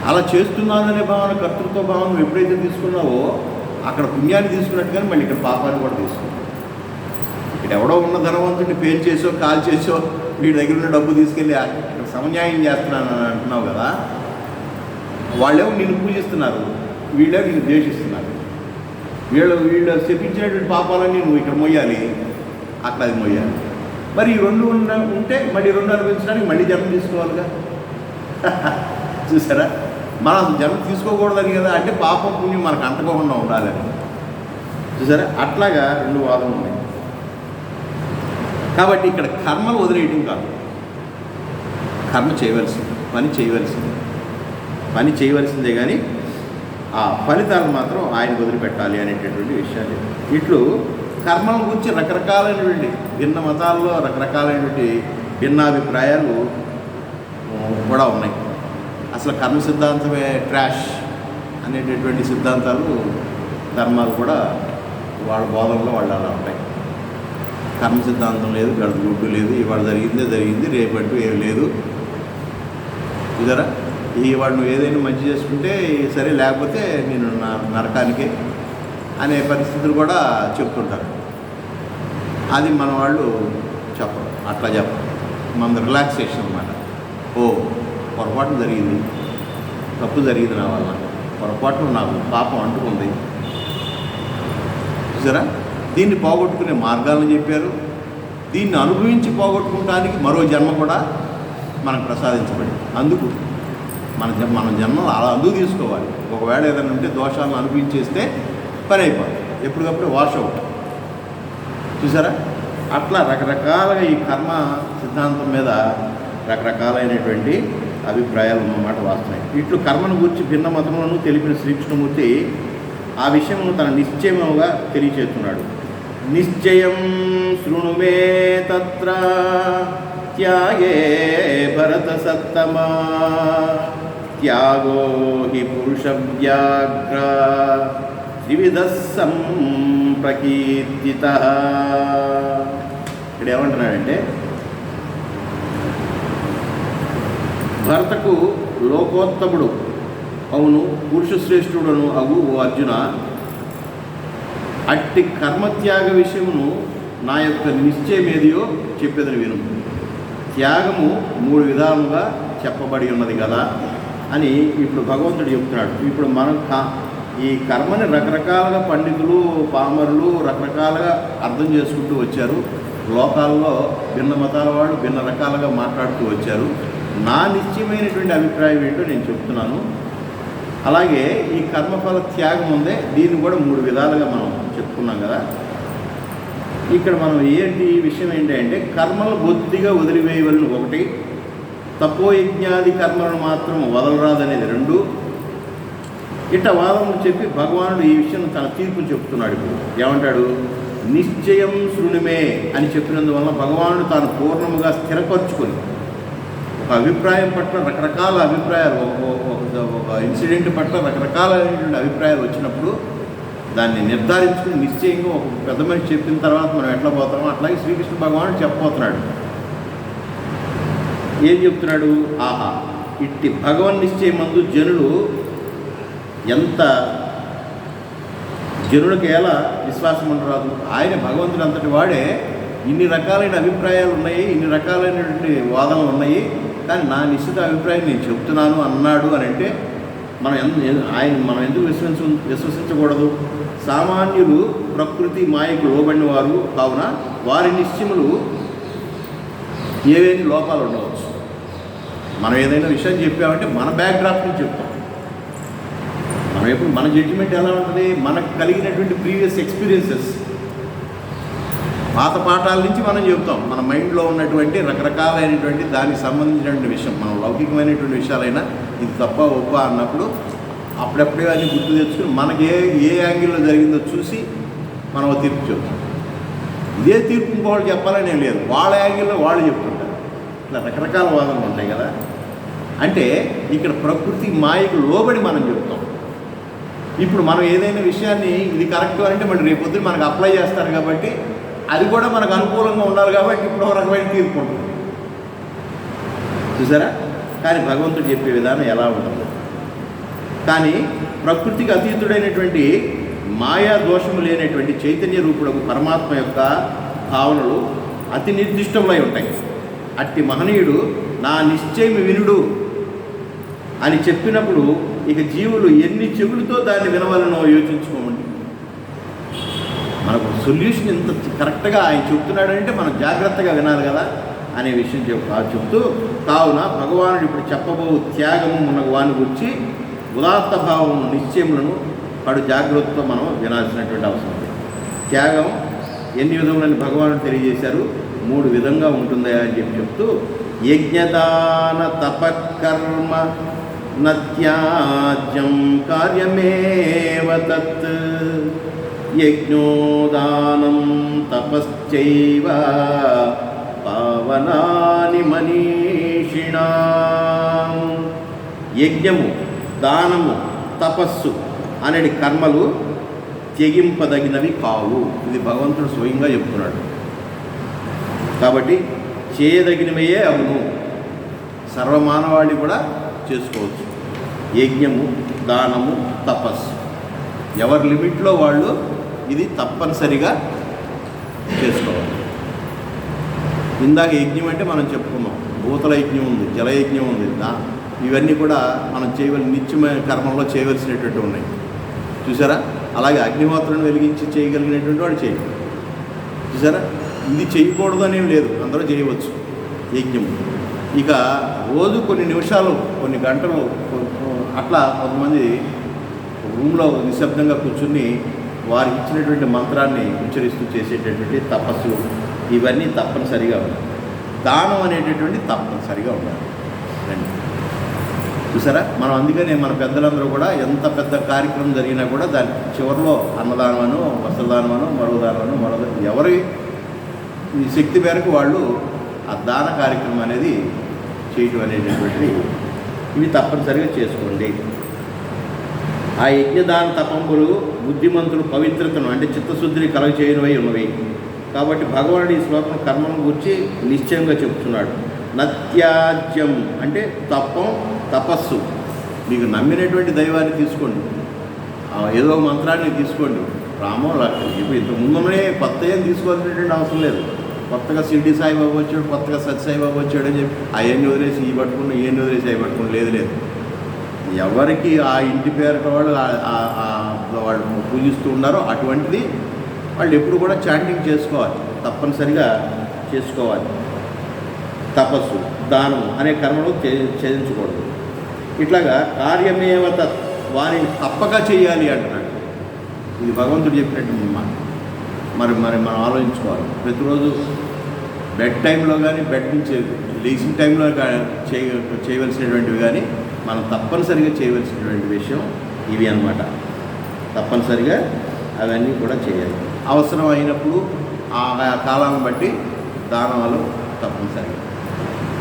అలా చేస్తున్నాననే భావన, కర్తృత్వ భావన నువ్వు ఎప్పుడైతే తీసుకున్నావో అక్కడ పుణ్యాన్ని తీసుకున్నట్టుగానే మళ్ళీ ఇక్కడ పాపాన్ని కూడా తీసుకున్నావు. ఇక్కడ ఎవడో ఉన్న ధనవంతుడిని పేరు చేసో కాల్ చేసో వీడి దగ్గర ఉన్న డబ్బు తీసుకెళ్ళి ఇక్కడ సమన్యాయం చేస్తున్నానని అంటున్నావు కదా, వాళ్ళేమో నిన్ను పూజిస్తున్నారు, వీళ్ళేమో నిన్ను ద్వేషిస్తున్నారు. వీళ్ళు చెప్పించినటువంటి పాపాలన్నీ నువ్వు ఇక్కడ మొయ్యాలి, అక్కడ అది మొయ్యాలి. మరి ఈ 2 ఉంటే మళ్ళీ 2 అనిపించడానికి మళ్ళీ జన్మ తీసుకోవాలిగా. చూసారా, మనం జన్మ తీసుకోకూడదని కదా, అంటే పాపం పుణ్యం మనకు అంటకోకుండా ఉండాలని. చూసారా, అట్లాగా 2 వాదనలు ఉన్నాయి. కాబట్టి ఇక్కడ కర్మలు వదిలేయటం కాదు, కర్మ చేయవలసింది, పని చేయవలసిందే కానీ ఆ ఫలితాలు మాత్రం ఆయన వదిలిపెట్టాలి అనేటటువంటి విషయాలు. ఇట్లు కర్మల గురించి రకరకాలైనటువంటి భిన్న మతాల్లో రకరకాలైనటువంటి భిన్నాభిప్రాయాలు కూడా ఉన్నాయి. అసలు కర్మ సిద్ధాంతమే ట్రాష్ అనేటటువంటి సిద్ధాంతాలు, ధర్మాలు కూడా వాళ్ళ బోధనలో వాళ్ళు అలా ఉంటాయి. కర్మ సిద్ధాంతం లేదు, గడుపు లేదు, ఇవాళ జరిగింది, రేపంటూ ఏమి లేదు. చూసారా, ఇవాళ నువ్వు ఏదైనా మంచి చేసుకుంటే సరే, లేకపోతే నేను నరకానికే అనే పరిస్థితులు కూడా చెప్తుంటారు. అది మన వాళ్ళు చెప్పరు, అట్లా చెప్పరు. మన రిలాక్సేషన్ అన్నమాట. పొరపాటు జరిగింది, తప్పు జరిగింది నా వల్ల, పొరపాటున నాకు పాపం అంటుకుంది. చూసారా, దీన్ని పోగొట్టుకునే మార్గాలను చెప్పారు. దీన్ని అనుభవించి పోగొట్టుకోవడానికి మరో జన్మ కూడా మనకు ప్రసాదించబడింది. అందుకు మన జన్మలు అలా అందుకు తీసుకోవాలి. ఒకవేళ ఏదైనా ఉంటే దోషాలను అనిపించేస్తే పని అయిపోతుంది, ఎప్పటికప్పుడు వాష్ అవుట్. చూసారా, అట్లా రకరకాలుగా ఈ కర్మ సిద్ధాంతం మీద రకరకాలైనటువంటి అభిప్రాయాలు ఉన్నమాట వాస్తవం. ఇట్లు కర్మను గురించి భిన్న మతములను తెలిపిన శ్రీకృష్ణమూర్తి ఆ విషయమును తన నిశ్చయముగా తెలియచేస్తున్నాడు. నిశ్చయం శృణు మే తత్ర త్యాగే భరత సత్తమా త్యాగో హి పురుష వ్యాఘ్ర త్రివిధ సంప్రకీర్తిత. ఇక్కడ ఏమంటున్నాడంటే, భరతకు లోకోత్తముడు అవును పురుష శ్రేష్ఠుడను అగు ఓ అర్జున, అట్టి కర్మత్యాగ విషయమును నా యొక్క నిశ్చయం ఏదియో చెప్పేదని విను. త్యాగము 3 విధాలుగా చెప్పబడి ఉన్నది కదా అని ఇప్పుడు భగవంతుడు చెప్తున్నాడు. ఇప్పుడు మనం ఈ కర్మని రకరకాలుగా పండితులు పామరులు రకరకాలుగా అర్థం చేసుకుంటూ వచ్చారు. లోకాల్లో భిన్న మతాల వాళ్ళు భిన్న రకాలుగా మాట్లాడుతూ వచ్చారు. నా నిశ్చయమైనటువంటి అభిప్రాయం ఏంటో నేను చెప్తున్నాను. అలాగే ఈ కర్మఫల త్యాగం ఉందే, దీన్ని కూడా 3 విధాలుగా మనం చెప్పుకున్నాం కదా. ఇక్కడ మనం ఏంటి విషయం ఏంటంటే, కర్మలు బొత్తిగా వదిలివేయవలను 1, తపోయజ్ఞాది కర్మలను మాత్రం వదలరాదనేది 2. ఇట్ట వాదములు చెప్పి భగవానుడు ఈ విషయం తన తీర్పు చెప్తున్నాడు. ఇప్పుడు ఏమంటాడు, నిశ్చయం శృణుమే అని చెప్పినందువల్ల భగవానుడు తాను పూర్ణముగా స్థిరపరచుకొని ఒక అభిప్రాయం పట్ల రకరకాల అభిప్రాయాలు, ఒక ఇన్సిడెంట్ పట్ల రకరకాలైనటువంటి అభిప్రాయాలు వచ్చినప్పుడు దాన్ని నిర్ధారించుకుని నిశ్చయంగా ఒక పెద్ద మనిషి చెప్పిన తర్వాత మనం ఎట్లా పోతామో అట్లాగే శ్రీకృష్ణ భగవానుడు చెప్పబోతున్నాడు. ఏం చెప్తున్నాడు, ఆహా ఇట్టి భగవన్ నిశ్చయమందు జనులకు ఎలా విశ్వాసం ఉండరాదు. ఆయన భగవంతుడు అంతటి వాడే, ఇన్ని రకాలైన అభిప్రాయాలు ఉన్నాయి, ఇన్ని రకాలైనటువంటి వాదనలు ఉన్నాయి, కానీ నా నిశ్చిత అభిప్రాయం నేను చెప్తున్నాను అన్నాడు అని అంటే మనం ఎందుకు విశ్వసించకూడదు? సామాన్యులు ప్రకృతి మాయకు లోబడిన వారు కావున వారి నిశ్చయములు ఏవేని లోపాలు ఉండవచ్చు. మనం ఏదైనా విషయం చెప్పామంటే మన బ్యాక్డ్రాప్ నుంచి చెప్తాం. మనం ఎప్పుడు మన జడ్జిమెంట్ ఎలా ఉంటుంది, మనకు కలిగినటువంటి ప్రీవియస్ ఎక్స్పీరియన్సెస్, పాత పాఠాల నుంచి మనం చెబుతాం. మన మైండ్లో ఉన్నటువంటి రకరకాలైనటువంటి దానికి సంబంధించినటువంటి విషయం, మనం లౌకికమైనటువంటి విషయాలైనా ఇది తప్ప ఒప్ప అన్నప్పుడు అప్పుడప్పుడే అన్ని గుర్తు తెచ్చుకుని మనకి ఏ యాంగిల్లో జరిగిందో చూసి మనం తీర్పు చెప్తాం. ఇదే తీర్పు ఇంకోళ్ళు చెప్పాలని లేదు, వాళ్ళ యాంగిల్లో వాళ్ళు చెప్తుంటారు. ఇట్లా రకరకాల వాదనలు ఉంటాయి కదా. అంటే ఇక్కడ ప్రకృతి మాయకు లోబడి మనం చెప్తాం. ఇప్పుడు మనం ఏదైనా విషయాన్ని ఇది కరెక్ట్ అంటే మళ్ళీ రేపొద్దున మనకు అప్లై చేస్తారు కాబట్టి అది కూడా మనకు అనుకూలంగా ఉండాలి కాబట్టి ఇప్పుడు ఒక రకమైన తీర్పు ఉంటుంది. చూసారా, కానీ భగవంతుడు చెప్పే విధానం ఎలా ఉంటుంది. కానీ ప్రకృతికి అతీతుడైనటువంటి మాయా దోషము లేనటువంటి చైతన్య రూపుడకు పరమాత్మ యొక్క భావనలు అతి నిర్దిష్టములై ఉంటాయి. అట్టి మహనీయుడు నా నిశ్చయం వినుడు అని చెప్పినప్పుడు ఇక జీవులు ఎన్ని చెవులతో దాన్ని వినవాలనో యోచించుకోమండి. మనకు సొల్యూషన్ ఇంత కరెక్ట్గా ఆయన చెప్తున్నాడంటే మనం జాగ్రత్తగా వినాలి కదా అనే విషయం చెప్తూ, కావున భగవానుడు ఇప్పుడు చెప్పబో త్యాగము మునగు వాని గురించి ఉదాత్త భావము నిశ్చయములను వాడు జాగ్రత్తతో మనం వినాల్సినటువంటి అవసరం ఉంది. త్యాగం ఎన్ని విధములని భగవానుడు తెలియజేశారు, 3 విధంగా ఉంటుందా అని చెప్తూ, యజ్ఞదాన తపకర్మ నత్యాజ్యం కార్యమేవ తత్ యజ్ఞోదానం తపశ్చైవ పావనాని మనీషిణాం. యజ్ఞము, దానము, తపస్సు అనేది కర్మలు త్యగింపదగినవి కావు. ఇది భగవంతుడు స్వయంగా చెప్తున్నాడు. కాబట్టి చేయదగినవయే అవును, సర్వమానవాళి కూడా చేసుకోవచ్చు. యజ్ఞము, దానము, తపస్సు ఎవరి లిమిట్లో వాళ్ళు ఇది తప్పనిసరిగా చేసుకోవాలి. ఇందాక యజ్ఞం అంటే మనం చెప్పుకున్నాం, భూతల యజ్ఞం ఉంది, జలయజ్ఞం ఉంది, ఇవన్నీ కూడా మనం నిత్యమైన కర్మల్లో చేయవలసినటువంటి ఉన్నాయి. చూసారా, అలాగే అగ్నిహోత్రాన్ని వెలిగించి చేయగలిగినటువంటి వాడు చేయాలి. చూసారా, ఇది చేయకూడదు అనేవి లేదు, అందరూ చేయవచ్చు యజ్ఞము. ఇక రోజు కొన్ని నిమిషాలు కొన్ని గంటలు అట్లా కొంతమంది రూమ్లో నిశ్శబ్దంగా కూర్చుని వారికి ఇచ్చినటువంటి మంత్రాన్ని ఉచ్చరిస్తూ చేసేటటువంటి తపస్సు ఇవన్నీ తప్పనిసరిగా ఉండాలి. దానం అనేటటువంటి తప్పనిసరిగా ఉండాలి. చూసారా, మనం అందుకనే మన పెద్దలందరూ కూడా ఎంత పెద్ద కార్యక్రమం జరిగినా కూడా దాని చివరిలో అన్నదానమనో వస్త్రదానమనో మరో ఎవరి ఈ శక్తి మేరకు వాళ్ళు ఆ దాన కార్యక్రమం అనేది చేయటం అనేటటువంటి ఇవి తప్పనిసరిగా చేసుకోండి. ఆ యజ్ఞదాన తపంబులు బుద్ధిమంతులు పవిత్రతను అంటే చిత్తశుద్ధిని కలగచేయనివై ఉన్నవి. కాబట్టి భగవానుడు ఈ శ్లోకం కర్మను గురించి నిశ్చయంగా చెప్తున్నాడు. నత్యాజ్యం అంటే తపస్సు. మీకు నమ్మినటువంటి దైవాన్ని తీసుకోండి, ఏదో మంత్రాన్ని తీసుకోండి. రామో ఇప్పుడు ఇంత ముందునే కొత్త ఏం తీసుకోవాల్సినటువంటి అవసరం లేదు. కొత్తగా షిర్డీ సాయిబాబు వచ్చాడు, కొత్తగా సత్యసాయిబాబు వచ్చాడు అని చెప్పి అవన్నీ వదిలేసి ఈ పట్టుకుని ఇవన్నీ వదిలేసి అవి పట్టుకుని లేదు. ఎవరికి ఆ ఇంటి పేరట వాళ్ళు వాళ్ళు పూజిస్తూ ఉన్నారో అటువంటిది వాళ్ళు ఎప్పుడు కూడా చాంటింగ్ చేసుకోవాలి, తప్పనిసరిగా చేసుకోవాలి. తపస్సు, దానం అనే కర్మలు చేయించకూడదు. ఇట్లాగా కార్యమేవత వారిని తప్పక చేయాలి అంటున్నాడు. ఇది భగవంతుడు చెప్పినట్టు మాట. మరి మనం ఆలోచించుకోవాలి. ప్రతిరోజు బెడ్ టైంలో కానీ బెడ్ నుంచి లేచిన టైంలో చేయవలసినటువంటివి కానీ మనం తప్పనిసరిగా చేయవలసినటువంటి విషయం ఇవి అన్నమాట. తప్పనిసరిగా అవన్నీ కూడా చేయాలి. అవసరం అయినప్పుడు ఆ కాలాన్ని బట్టి దానాలు తప్పనిసరిగా.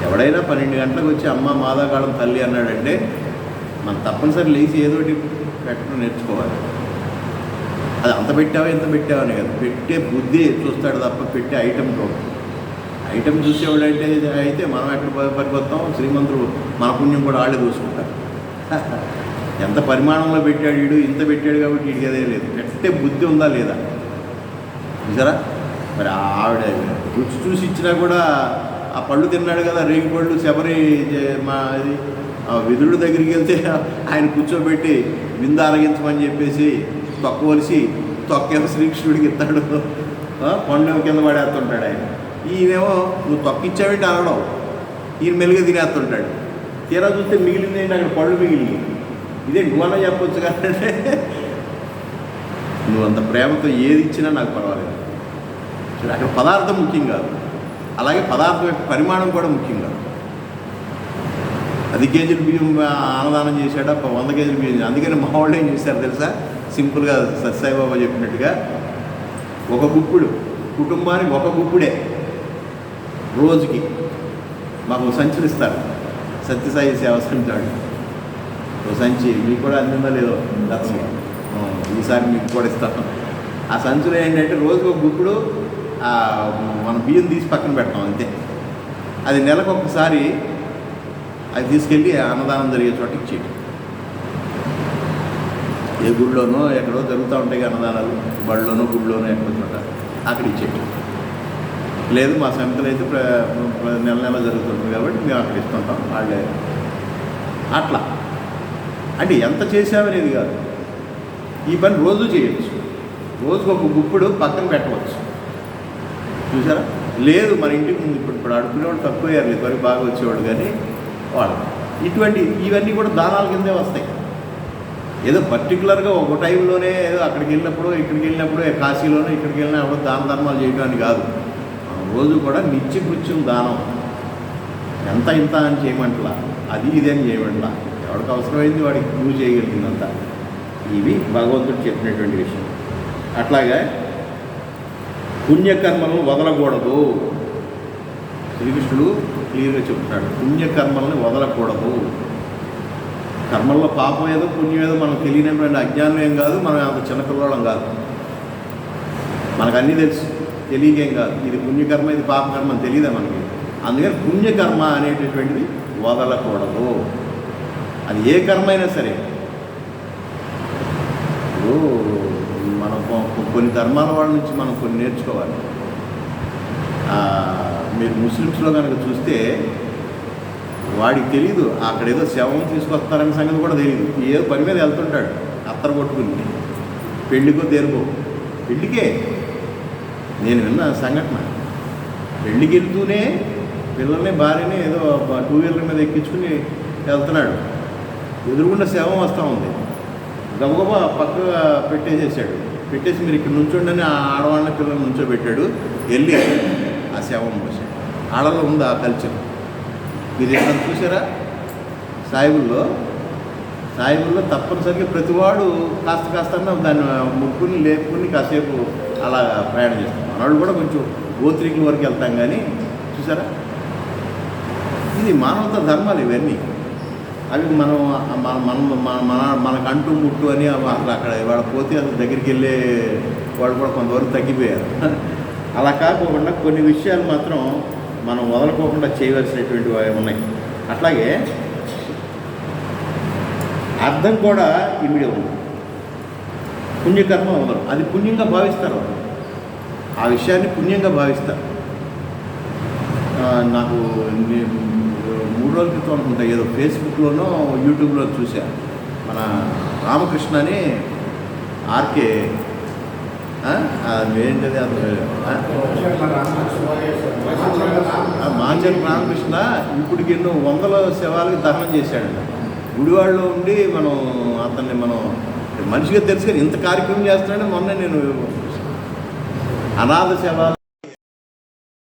ఎవడైనా 12 గంటలకు వచ్చి అమ్మ మాదాకాలం తల్లి అన్నాడంటే మనం తప్పనిసరి లేచి ఏదోటి పెట్టడం నేర్చుకోవాలి. అది అంత పెట్టావా ఇంత పెట్టావని కదా, పెట్టే బుద్ధి చూస్తాడు తప్ప పెట్టే ఐటెం చూడదు. ఐటెం చూసేవాడంటే అయితే మనం ఎక్కడ పడిపోతాం, శ్రీమంతుడు మన పుణ్యం కూడా వాళ్ళే చూసుకుంటారు. ఎంత పరిమాణంలో పెట్టాడు వీడు, ఇంత పెట్టాడు కాబట్టి వీడికి అదే లేదు. పెట్టే బుద్ధి ఉందా లేదా చూసారా. మరి ఆవిడ రుచి చూసి ఇచ్చినా కూడా ఆ పళ్ళు తిన్నాడు కదా, రేగి పళ్ళు శబరి ఇది విదురుడు దగ్గరికి వెళ్తే ఆయన కూర్చోబెట్టి విందు ఆరగించమని చెప్పేసి తొక్కవలసి తొక్కేమో శ్రీకృష్ణుడికి ఇస్తాడు, కొండేమో కింద పడేస్తుంటాడు ఆయన. ఈయనేమో నువ్వు తొక్కిచ్చావేంటి అనడం, ఈయన మెలుగా తినేస్తుంటాడు. తీరా చూస్తే మిగిలింది ఏంటి, అక్కడ పళ్ళు మిగిలింది. ఇదే నువ్వన్నా చెప్పొచ్చు కాబట్టి నువ్వు అంత ప్రేమతో ఏది ఇచ్చినా నాకు పర్వాలేదు. అక్కడ పదార్థం ముఖ్యం కాదు, అలాగే పదార్థం యొక్క పరిమాణం కూడా ముఖ్యం కాదు. 10 కేజీలు బియ్యం అన్నదానం చేశాడు, 100 కేజీలు బియ్యం. అందుకని మా వాళ్ళు ఏం చేశారు తెలుసా, సింపుల్గా సత్యసాయిబాబా చెప్పినట్టుగా ఒక గుప్పుడు, కుటుంబానికి ఒక గుప్పుడే రోజుకి మాకు సంచులు ఇస్తారు. సత్యసాయి సేవ సంచాడు ఓ సంచి మీకు కూడా అందిందా లేదో దర్శనం, ఈసారి మీకు కూడా ఇస్తాను. ఆ సంచులు ఏంటంటే రోజుకు ఒక గుప్పుడు మనం బియ్యం తీసి పక్కన పెడతాం అంతే. అది నెలకు ఒకసారి అది తీసుకెళ్ళి అన్నదానం జరిగే చోటకి చేయడం. ఏ గుళ్ళోనో ఎక్కడో జరుగుతూ ఉంటాయి అన్నదానాలు, బళ్ళలోనో గుళ్ళోనో ఎక్కడో చోట అక్కడ ఇచ్చేయడం. లేదు మా సమితిలో అయితే నెల జరుగుతుంటుంది కాబట్టి మేము అక్కడ ఇస్తుంటాం. వాళ్ళే అట్లా అంటే ఎంత చేసామనేది కాదు, ఈ పని రోజు చేయొచ్చు. రోజుకు ఒక గుప్పుడు పక్కన పెట్టవచ్చు. చూసారా, లేదు మన ఇంటికి ముందు ఇప్పుడు అడుగునేవాడు తక్కువయ్యారు, లేదు వరకు బాగా వచ్చేవాడు. కానీ వాళ్ళు ఇవన్నీ కూడా దానాల కిందే వస్తాయి. ఏదో పర్టికులర్గా ఒక టైంలోనే ఏదో అక్కడికి వెళ్ళినప్పుడు ఇక్కడికి వెళ్ళినప్పుడు కాశీలోనో ఇక్కడికి వెళ్ళినప్పుడు దాన ధర్మాలు చేయడానికి కాదు. రోజు కూడా నిత్యకృత్యం దానం, ఎంత ఇంత అని చేయమంటలా, అది ఇది అని చేయమంటలా. ఎవరికి అవసరమైంది వాడికి యూజ్ చేయగలిగిందంత. ఇవి భగవంతుడు చెప్పినటువంటి విషయం. అట్లాగే పుణ్యకర్మలను వదలకూడదు. శ్రీకృష్ణుడు క్లియర్గా చెప్తున్నాడు, పుణ్యకర్మలను వదలకూడదు. కర్మల్లో పాపం ఏదో పుణ్యం ఏదో మనకు తెలియనటువంటి అజ్ఞానం ఏం కాదు, మనం అంత చిన్నపిల్లవాళ్ళం కాదు, మనకు అన్నీ తెలుసు, తెలియకేం కాదు. ఇది పుణ్యకర్మ ఇది పాపకర్మ అని తెలియదా మనకి. అందుకని పుణ్యకర్మ అనేటటువంటిది వదలకూడదు. అది ఏ కర్మ అయినా సరే. మనం కొన్ని ధర్మాల వాళ్ళ నుంచి మనం కొన్ని నేర్చుకోవాలి. మీరు ముస్లిమ్స్లో కనుక చూస్తే వాడికి తెలీదు అక్కడ ఏదో శవం తీసుకొస్తారనే సంగతి కూడా తెలియదు. ఏదో పని మీద వెళ్తుంటాడు అత్తరు కొట్టుకుని, పెళ్ళికో దేనికో, పెళ్ళికే నేను విన్న సంఘటన. పెళ్ళికి వెళ్తూనే పిల్లల్ని భార్యని ఏదో 2 వీలర్ మీద ఎక్కించుకుని వెళ్తున్నాడు. ఎదురుగుండా శవం వస్తూ ఉంది. గబగబా పక్క పెట్టేసి మీరు ఇక్కడ నుంచోండి అని ఆడవాళ్ళని పిల్లల్ని నుంచోబెట్టాడు. వెళ్ళి ఆ శవం పోసాడు. ఆడలో ఉంది ఆ కల్చర్. మీరు ఏమైనా చూసారా? సాయిబుల్లో తప్పనిసరిగా ప్రతివాడు కాస్త దాన్ని ముక్కుని లేపుకుని కాసేపు అలా ప్రయాణం చేస్తాం. మనవాళ్ళు కూడా కొంచెం గోత్రికుల వరకు వెళ్తాం, కానీ చూసారా, ఇది మానవతా ధర్మాలు ఇవన్నీ. అవి మనకు అంటూ ముట్టు అని అసలు అక్కడ ఇవాళ పోతే అసలు దగ్గరికి వెళ్ళే వాళ్ళు కూడా కొంతవరకు తగ్గిపోయారు. అలా కాకుండా కొన్ని విషయాలు మాత్రం మనం వదలకోకుండా చేయవలసినటువంటివి ఉన్నాయి. అట్లాగే అర్థం కూడా ఇమిడి ఉంది. పుణ్యకర్మ వదలరు, అది పుణ్యంగా భావిస్తారు. ఆ విషయాన్ని పుణ్యంగా భావిస్తారు. నాకు 3 రోజుల క్రితం అనుకుంటా ఏదో ఫేస్బుక్లోనో యూట్యూబ్లో చూసా. మన రామకృష్ణ అని ఆర్కే ఏంటది మాంజల్ రామకృష్ణ ఇప్పటికి ఎన్నో 100 శవాలకి దహనం చేశాడంట. గుడివాడలో ఉండి అతన్ని మనిషిగా తెలుసుకొని ఇంత కార్యక్రమం చేస్తున్నాడని మొన్న నేను అనాథ శవాలు